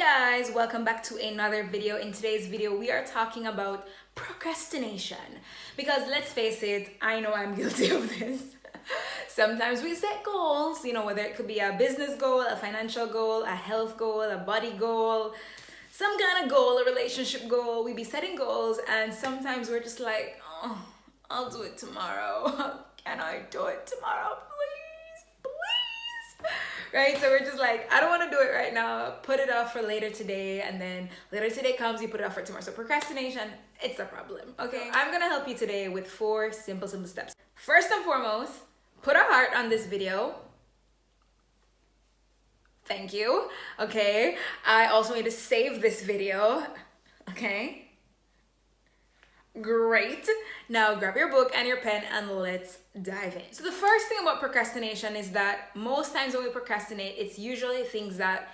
Guys, welcome back to another video. In today's video we are talking about procrastination, because let's face it, I know I'm guilty of this. Sometimes we set goals, whether it could be a business goal, a financial goal, a health goal, a body goal, some kind of goal, a relationship goal. We be setting goals and sometimes we're just like, oh, I'll do it tomorrow. Can I do it tomorrow, please? Right? So we're just like, I don't want to do it right now. Put it off for later today, and then later today comes, you put it off for tomorrow. So procrastination, it's a problem. Okay, I'm gonna help you today with 4 simple steps. First and foremost, put a heart on this video. Thank you. Okay, I also need to save this video. Okay, great. Now grab your book and your pen and let's dive in. So the first thing about procrastination is that most times when we procrastinate, it's usually things that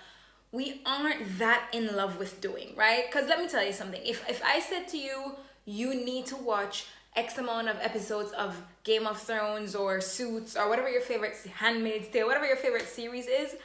we aren't that in love with doing, right? Because let me tell you something. If I said to you, you need to watch X amount of episodes of Game of Thrones or Suits or whatever your favorite, Handmaid's Tale, whatever your favorite series is,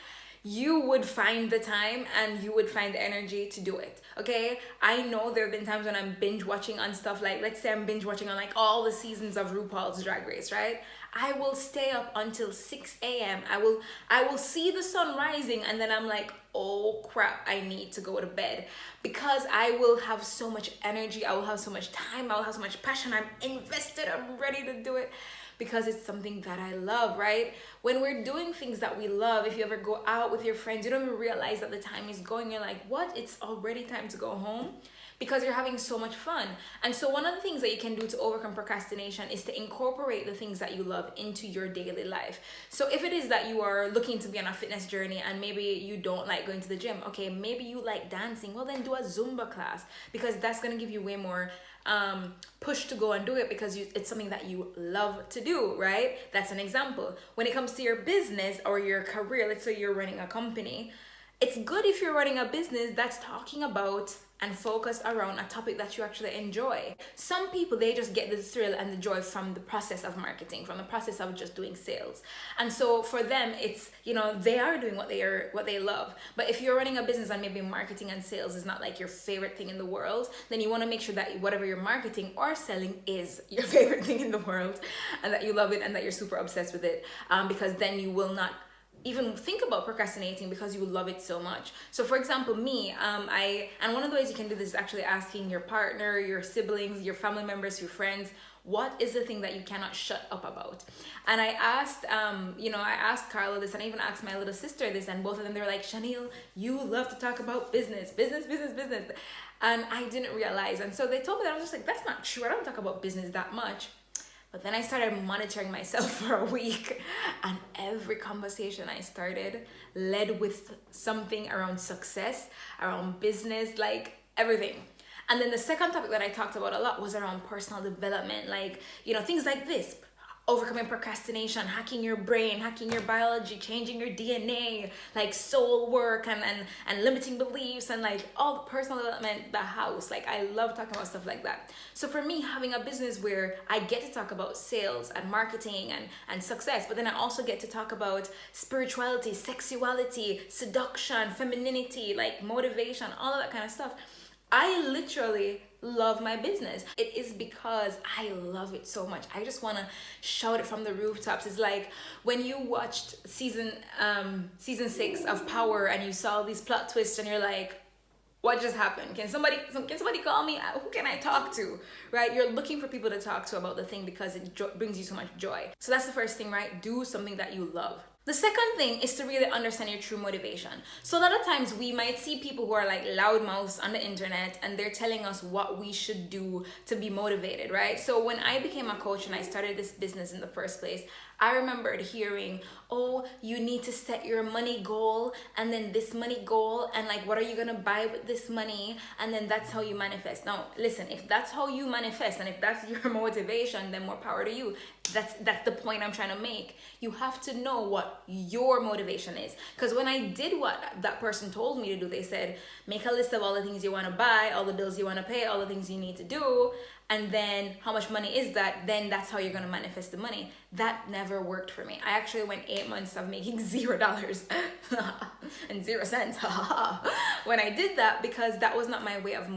you would find the time and you would find the energy to do it. Okay, I know there have been times when I'm binge watching on stuff like, let's say I'm binge watching on like all the seasons of RuPaul's Drag Race, right? I will stay up until 6 a.m. I will see the sun rising and then I'm like, oh crap, I need to go to bed, because I will have so much energy, I will have so much time, I will have so much passion, I'm invested, I'm ready to do it, because it's something that I love, right? When we're doing things that we love, if you ever go out with your friends, you don't even realize that the time is going. You're like, what? It's already time to go home? Because you're having so much fun. And so one of the things that you can do to overcome procrastination is to incorporate the things that you love into your daily life. So if it is that you are looking to be on a fitness journey and maybe you don't like going to the gym, okay, maybe you like dancing, well then do a Zumba class, because that's gonna give you way more push to go and do it, because it's something that you love to do, right? That's an example. When it comes to your business or your career, let's say you're running a company, it's good if you're running a business that's talking about and focus around a topic that you actually enjoy. Some people, they just get the thrill and the joy from the process of marketing, from the process of just doing sales. And so for them, it's, they are doing what they love. But if you're running a business and maybe marketing and sales is not like your favorite thing in the world, then you want to make sure that whatever you're marketing or selling is your favorite thing in the world, and that you love it and that you're super obsessed with it, because then you will not even think about procrastinating because you love it so much. So for example, me, and one of the ways you can do this is actually asking your partner, your siblings, your family members, your friends, what is the thing that you cannot shut up about? And I asked, I asked Carla this, and I even asked my little sister this, and both of them, they were like, Chanel, you love to talk about business. And I didn't realize. And so they told me that. I was just like, that's not true. I don't talk about business that much. But then I started monitoring myself for a week, and every conversation I started led with something around success, around business, like everything. And then the second topic that I talked about a lot was around personal development, like, things like this: overcoming procrastination, hacking your brain, hacking your biology, changing your DNA, like soul work and limiting beliefs, and like all the personal development, the house. Like, I love talking about stuff like that. So for me, having a business where I get to talk about sales and marketing and success, but then I also get to talk about spirituality, sexuality, seduction, femininity, like motivation, all of that kind of stuff. I literally love my business. It is because I love it so much. I just want to shout it from the rooftops. It's like when you watched season 6 of Power and you saw these plot twists and you're like, what just happened? Can somebody call me? Who can I talk to? Right? You're looking for people to talk to about the thing because it brings you so much joy. So that's the first thing, right? Do something that you love. The second thing is to really understand your true motivation. So a lot of times we might see people who are like loudmouths on the internet and they're telling us what we should do to be motivated, right? So when I became a coach and I started this business in the first place, I remembered hearing, oh, you need to set your money goal and then this money goal, and like, what are you gonna buy with this money? And then that's how you manifest. Now, listen, if that's how you manifest and if that's your motivation, then more power to you. That's the point I'm trying to make. You have to know what what your motivation is. Because when I did what that person told me to do, they said, make a list of all the things you want to buy, all the bills you want to pay, all the things you need to do, and then how much money is that, then that's how you're going to manifest the money. That never worked for me. I actually went 8 months of making $0 and 0 cents when I did that, because that was not my way of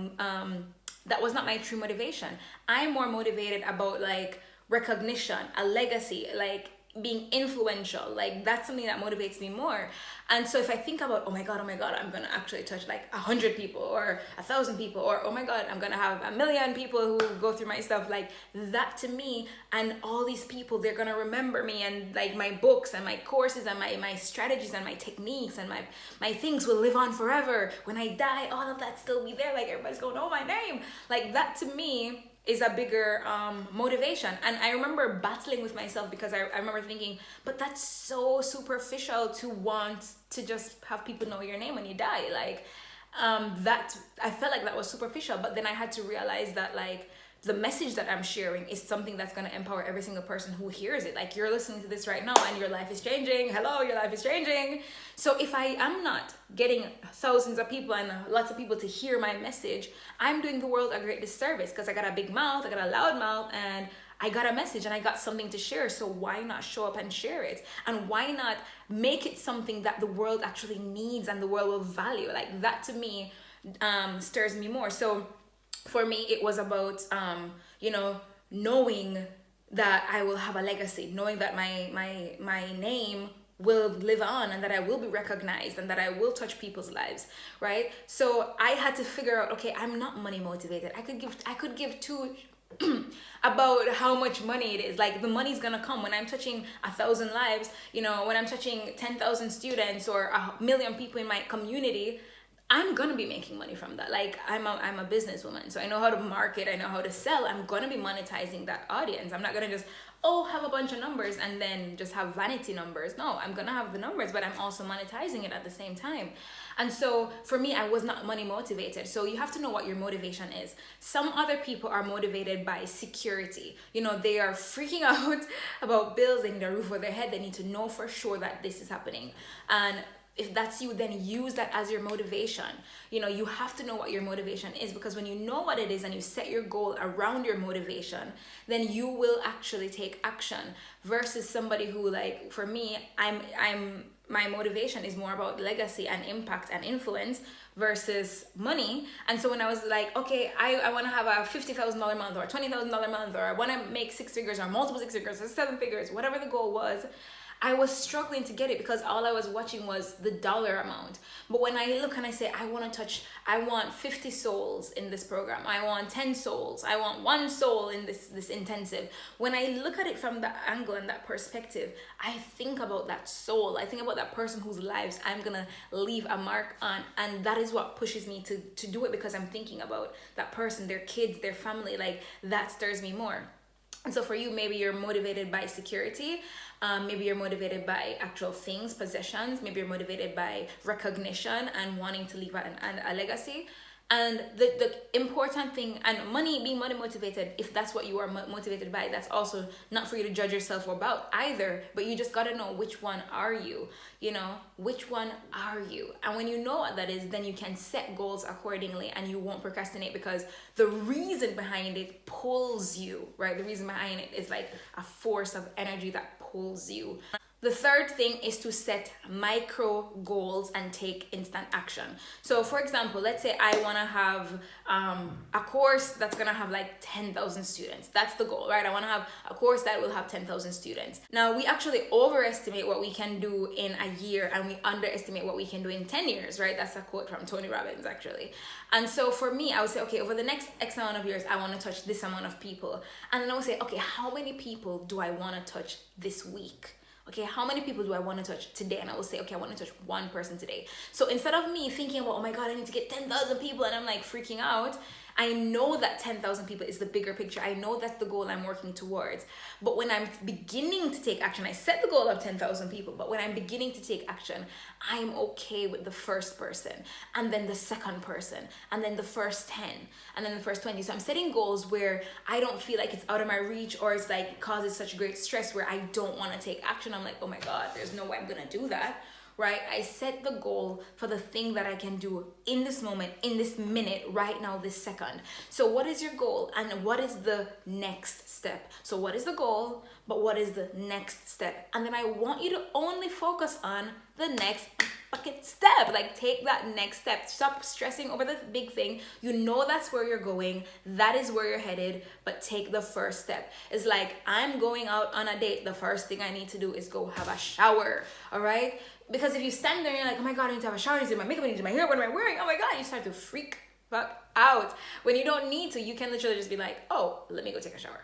that was not my true motivation. I'm more motivated about like recognition, a legacy, like being influential. Like that's something that motivates me more. And so if I think about, oh my god, I'm gonna actually touch like 100 people or 1,000 people, or oh my god, I'm gonna have 1 million people who go through my stuff, like that to me, and all these people, they're gonna remember me, and like my books and my courses and my strategies and my techniques and my things will live on forever. When I die, all of that still be there, like everybody's gonna know my name. Like that to me is a bigger motivation. And I remember battling with myself, because I remember thinking, but that's so superficial to want to just have people know your name when you die. Like that, I felt like that was superficial. But then I had to realize that like the message that I'm sharing is something that's going to empower every single person who hears it. Like you're listening to this right now and your life is changing. Hello, your life is changing. So if I am not getting thousands of people and lots of people to hear my message, I'm doing the world a great disservice, because I got a big mouth, I got a loud mouth, and I got a message and I got something to share. So why not show up and share it? And why not make it something that the world actually needs and the world will value? Like that to me stirs me more. So for me, it was about, knowing that I will have a legacy, knowing that my name will live on, and that I will be recognized, and that I will touch people's lives, right? So I had to figure out, okay, I'm not money motivated. I could give two about how much money it is. Like the money's gonna come when I'm touching 1,000 lives, when I'm touching 10,000 students or 1 million people in my community. I'm gonna be making money from that. Like I'm a businesswoman, so I know how to market, I know how to sell. I'm gonna be monetizing that audience. I'm not gonna just have a bunch of numbers and then just have vanity numbers. No, I'm gonna have the numbers, but I'm also monetizing it at the same time. And so for me, I was not money motivated. So you have to know what your motivation is. Some other people are motivated by security. They are freaking out about bills. They need a roof over their head. They need to know for sure that this is happening. And if that's you, then use that as your motivation. You have to know what your motivation is, because when you know what it is and you set your goal around your motivation, then you will actually take action, versus somebody who, like for me, my motivation is more about legacy and impact and influence versus money. And so when I was like, okay, I want to have a $50,000 month or a $20,000 month, or I want to make 6 figures or multiple 6 figures or 7 figures, whatever the goal was, I was struggling to get it, because all I was watching was the dollar amount. But when I look and I say, I want 50 souls in this program, I want 10 souls, I want 1 soul in this intensive. When I look at it from that angle and that perspective, I think about that soul. I think about that person whose lives I'm gonna leave a mark on. And that is what pushes me to do it, because I'm thinking about that person, their kids, their family. Like that stirs me more. And so for you, maybe you're motivated by security. Maybe you're motivated by actual things, possessions. Maybe you're motivated by recognition and wanting to leave a legacy. And the important thing, and being money motivated, if that's what you are motivated by, that's also not for you to judge yourself about either, but you just got to know which one are you, which one are you? And when you know what that is, then you can set goals accordingly and you won't procrastinate, because the reason behind it pulls you, right? The reason behind it is like a force of energy that pulls you. The third thing is to set micro goals and take instant action. So for example, let's say I want to have a course that's going to have like 10,000 students. That's the goal, right? I want to have a course that will have 10,000 students. Now, we actually overestimate what we can do in a year and we underestimate what we can do in 10 years, right? That's a quote from Tony Robbins, actually. And so for me, I would say, okay, over the next X amount of years, I want to touch this amount of people. And then I would say, okay, how many people do I want to touch this week? Okay, how many people do I want to touch today? And I will say, okay, I want to touch 1 person today. So instead of me thinking about, oh my God, I need to get 10,000 people, and I'm like freaking out, I know that 10,000 people is the bigger picture. I know that's the goal I'm working towards. But when I'm beginning to take action, I set the goal of 10,000 people, but when I'm beginning to take action, I'm okay with the first person, and then the second person, and then the first 10, and then the first 20. So I'm setting goals where I don't feel like it's out of my reach, or it's like causes such great stress where I don't want to take action. I'm like, oh my God, there's no way I'm gonna do that. Right? I set the goal for the thing that I can do in this moment, in this minute, right now, this second. So what is your goal, and what is the next step? So what is the goal, but what is the next step? And then I want you to only focus on the next fucking step. Like, take that next step. Stop stressing over the big thing. You know that's where you're going. That is where you're headed, but take the first step. It's like, I'm going out on a date. The first thing I need to do is go have a shower. All right? Because if you stand there and you're like, oh my God, I need to have a shower, I need to do my makeup, I need to do my hair, what am I wearing? Oh my God, you start to freak fuck out. When you don't need to, you can literally just be like, oh, let me go take a shower.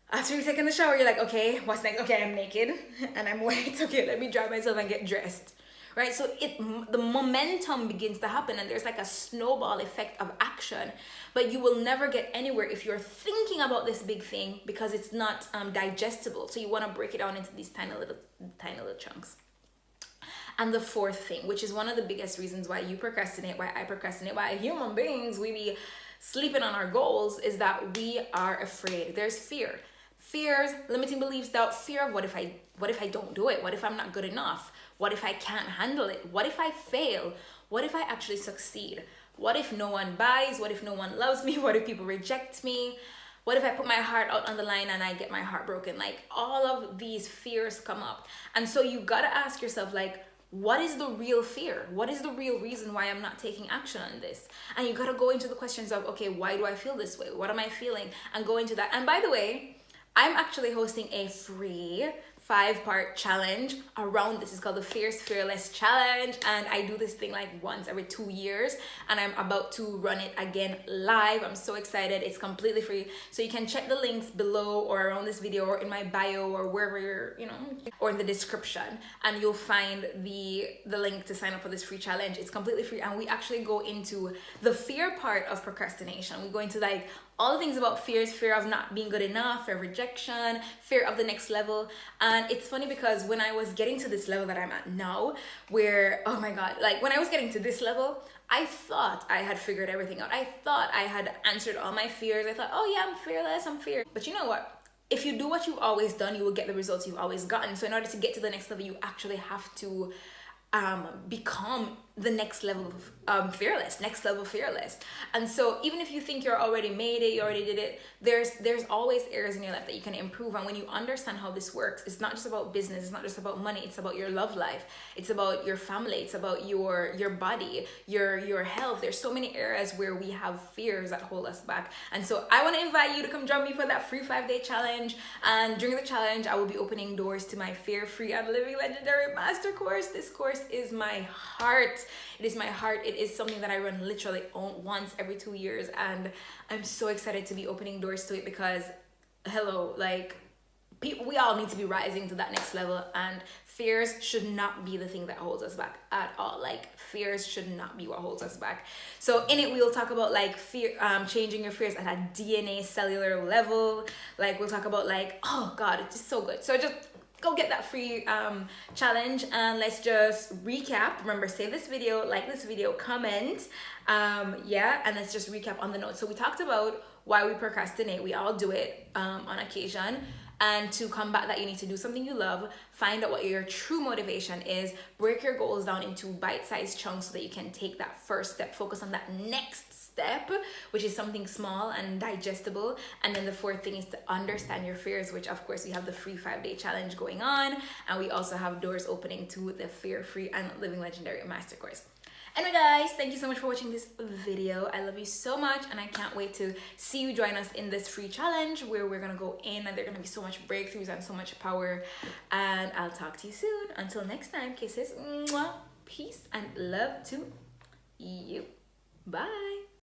After you've taken the shower, you're like, okay, what's next? Okay, I'm naked and I'm wet. Okay, let me dry myself and get dressed. Right? So the momentum begins to happen, and there's like a snowball effect of action, but you will never get anywhere if you're thinking about this big thing, because it's not digestible. So you want to break it down into these tiny little chunks. And the fourth thing, which is one of the biggest reasons why you procrastinate, why I procrastinate, why human beings, we be sleeping on our goals, is that we are afraid. There's fear. Fears, limiting beliefs, doubt, fear of what if I don't do it? What if I'm not good enough? What if I can't handle it? What if I fail? What if I actually succeed? What if no one buys? What if no one loves me? What if people reject me? What if I put my heart out on the line and I get my heart broken? Like, all of these fears come up. And so you gotta ask yourself, like, what is the real fear? What is the real reason why I'm not taking action on this? And you gotta go into the questions of, okay, why do I feel this way? What am I feeling? And go into that. And by the way, I'm actually hosting a free 5-part challenge around this. It's called the Fierce Fearless Challenge, and I do this thing like once every 2 years, and I'm about to run it again live. I'm so excited. It's completely free, so you can check the links below or around this video or in my bio or wherever you're, or in the description, and you'll find the link to sign up for this free challenge. It's completely free, and we actually go into the fear part of procrastination. We go into like all the things about fears: fear of not being good enough, fear of rejection, fear of the next level. And it's funny because when I was getting to this level that I'm at now, where, oh my God, like when I was getting to this level, I thought I had figured everything out. I thought I had answered all my fears. I thought, oh yeah, I'm fearless, I'm feared. But you know what? If you do what you've always done, you will get the results you've always gotten. So in order to get to the next level, you actually have to become the next level of fearless. And so even if you think you're already made it, you already did it, there's always areas in your life that you can improve. And when you understand how this works, it's not just about business, it's not just about money, it's about your love life, it's about your family, it's about your body, your health. There's so many areas where we have fears that hold us back. And so I want to invite you to come join me for that free 5-day challenge. And during the challenge, I will be opening doors to my Fear-Free and Living Legendary Master Course. This course is my heart. It is my heart. It is something that I run literally once every 2 years, and I'm so excited to be opening doors to it because, hello, like, we all need to be rising to that next level, and fears should not be the thing that holds us back at all. Like, fears should not be what holds us back. So in it, we'll talk about like fear, changing your fears at a DNA cellular level. Like, we'll talk about like, oh God, it's just so good. So just go get that free challenge, and let's just recap. Remember, save this video, like this video, comment, and let's just recap on the notes. So we talked about why we procrastinate. We all do it on occasion. And to combat that, you need to do something you love, find out what your true motivation is, break your goals down into bite-sized chunks so that you can take that first step, focus on that next step, which is something small and digestible. And then the fourth thing is to understand your fears, which of course we have the free 5-day challenge going on, and we also have doors opening to the Fear-Free and Living Legendary Master Course. Anyway guys, thank you so much for watching this video. I love you so much, and I can't wait to see you join us in this free challenge where we're gonna go in and there's gonna be so much breakthroughs and so much power. And I'll talk to you soon. Until next time, kisses, mwah, peace and love to you. Bye.